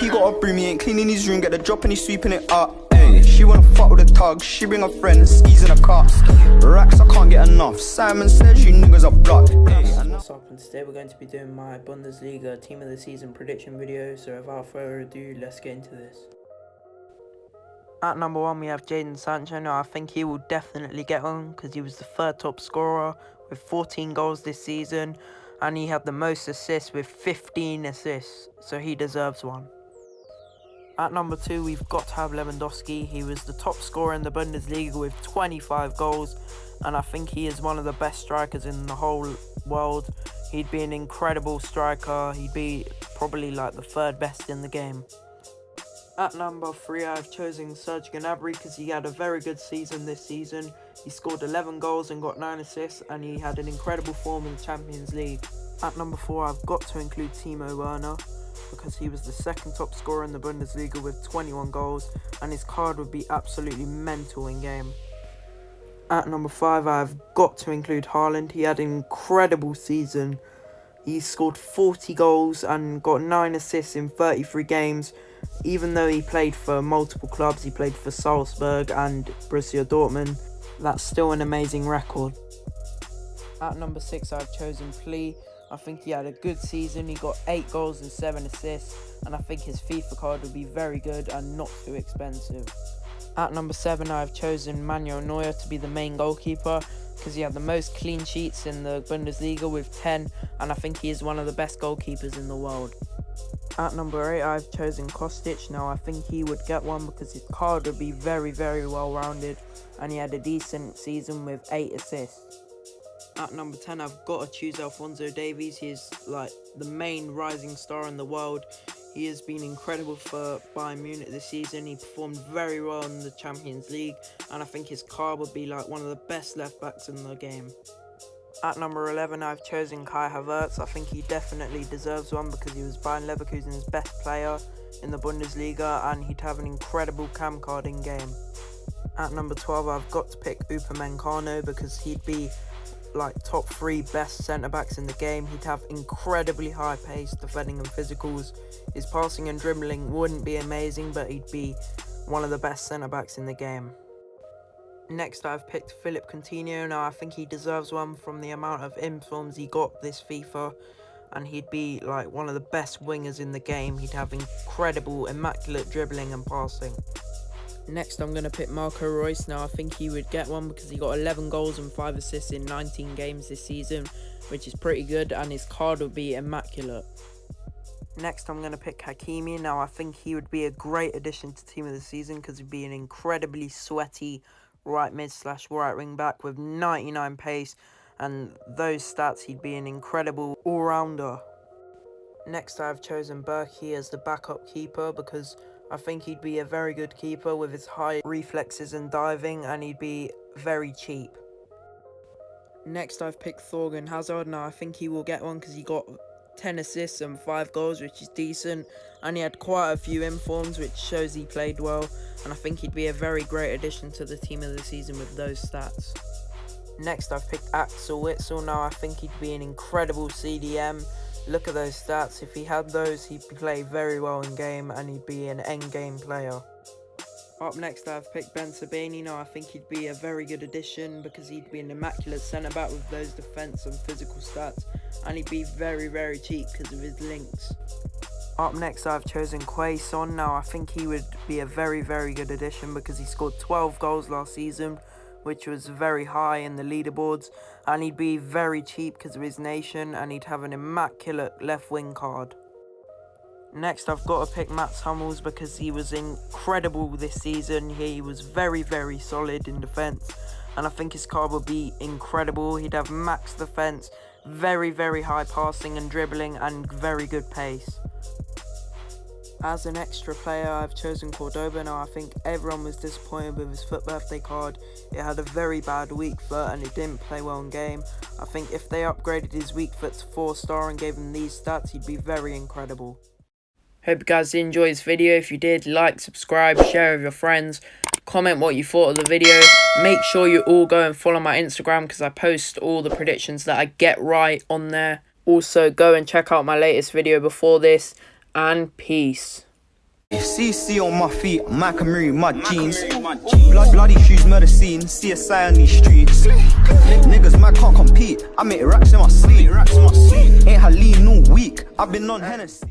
he got a broom, he ain't cleaning his room, get the drop and he's sweeping it up. Ay, she wanna fuck with a tug, she bring her friends, skis in a car. Racks, I can't get enough. Simon says you niggas are blocked. What's up, and today we're going to be doing my Bundesliga Team of the Season prediction video, so without further ado, let's get into this. At number 1 we have Jadon Sancho. Now I think he will definitely get on because he was the third top scorer with 14 goals this season, and he had the most assists with 15 assists, so he deserves one. At number 2 we've got to have Lewandowski. He was the top scorer in the Bundesliga with 25 goals, and I think he is one of the best strikers in the whole world. He'd be an incredible striker. He'd be probably like the third best in the game. At number 3 I've chosen Serge Gnabry because he had a very good season this season. He scored 11 goals and got 9 assists, and he had an incredible form in the Champions League. At number 4 I've got to include Timo Werner because he was the second top scorer in the Bundesliga with 21 goals, and his card would be absolutely mental in game. At number 5 I've got to include HALAND. He had an incredible season. He scored 40 goals and got 9 assists in 33 games. Even though he played for multiple clubs, he played for Salzburg and Borussia Dortmund, that's still an amazing record. At number 6 I've chosen Plea. I think he had a good season. He got 8 goals and 7 assists, and I think his FIFA card would be very good and not too expensive. At number 7 I've chosen Manuel Neuer to be the main goalkeeper because he had the most clean sheets in the Bundesliga with 10, and I think he is one of the best goalkeepers in the world. At number 8 I've chosen Kostic. Now I think he would get one because his card would be very well rounded, and he had a decent season with 8 assists. At number 10 I've got to choose Alphonso Davies. He is like the main rising star in the world. He has been incredible for Bayern Munich this season. He performed very well in the Champions League, and I think his card would be like one of the best left backs in the game. At number 11 I've chosen Kai Havertz. I think he definitely deserves one because he was Bayern Leverkusen's best player in the Bundesliga, and he'd have an incredible cam card in game. At number 12 I've got to pick Upamecano because he'd be like top 3 best centre backs in the game. He'd have incredibly high pace, defending and physicals. His passing and dribbling wouldn't be amazing, but he'd be one of the best centre backs in the game. Next I've picked Philippe Coutinho. Now I think he deserves one from the amount of informs he got this FIFA, and he'd be like one of the best wingers in the game. He'd have incredible, immaculate dribbling and passing. Next I'm going to pick Marco Reus. Now I think he would get one because he got 11 goals and 5 assists in 19 games this season, which is pretty good, and his card would be immaculate. Next I'm going to pick Hakimi. Now I think he would be a great addition to Team of the Season because he'd be an incredibly sweaty right mid / right wing back with 99 pace, and those stats he'd be an incredible all-rounder. Next I've chosen Berkey as the backup keeper because I think he'd be a very good keeper with his high reflexes and diving, and he'd be very cheap. Next I've picked Thorgan Hazard. Now I think he will get one because he got 10 assists and 5 goals, which is decent, and he had quite a few informs, which shows he played well, and I think he'd be a very great addition to the Team of the Season with those stats. Next I've picked Axel Witsel. Now I think he'd be an incredible CDM. Look at those stats. If he had those, he'd play very well in game, and he'd be an end game player. Up next I've picked BENSEBAINI. Now I think he'd be a very good addition because he'd be an immaculate centre back with those defence and physical stats, and he'd be very cheap because of his links. Up next I've chosen Quaison. Now I think he would be a very good addition because he scored 12 goals last season, which was very high in the leaderboards, and he'd be very cheap because of his nation, and he'd have an immaculate left wing card. Next I've got to pick Mats Hummels because he was incredible this season. He was very solid in defence, and I think his card would be incredible. He'd have max defence, very high passing and dribbling, and very good pace. As an extra player I've chosen Cordoba. Now I think everyone was disappointed with his foot birthday card. It had a very bad weak foot and it didn't play well in game. I think if they upgraded his weak foot to 4-star and gave him these stats, he'd be very incredible. Hope you guys did enjoy this video. If you did, like, subscribe, share with your friends, comment what you thought of the video. Make sure you all go and follow my Instagram because I post all the predictions that I get right on there. Also, go and check out my latest video before this, and peace. CC on my feet, Macamuri, my jeans. Bloody shoes, murder scene, CSI on these streets. Niggas, man, can't compete. I make racks in my sleep. Ain't Haleen no week, I've been on Hennessy.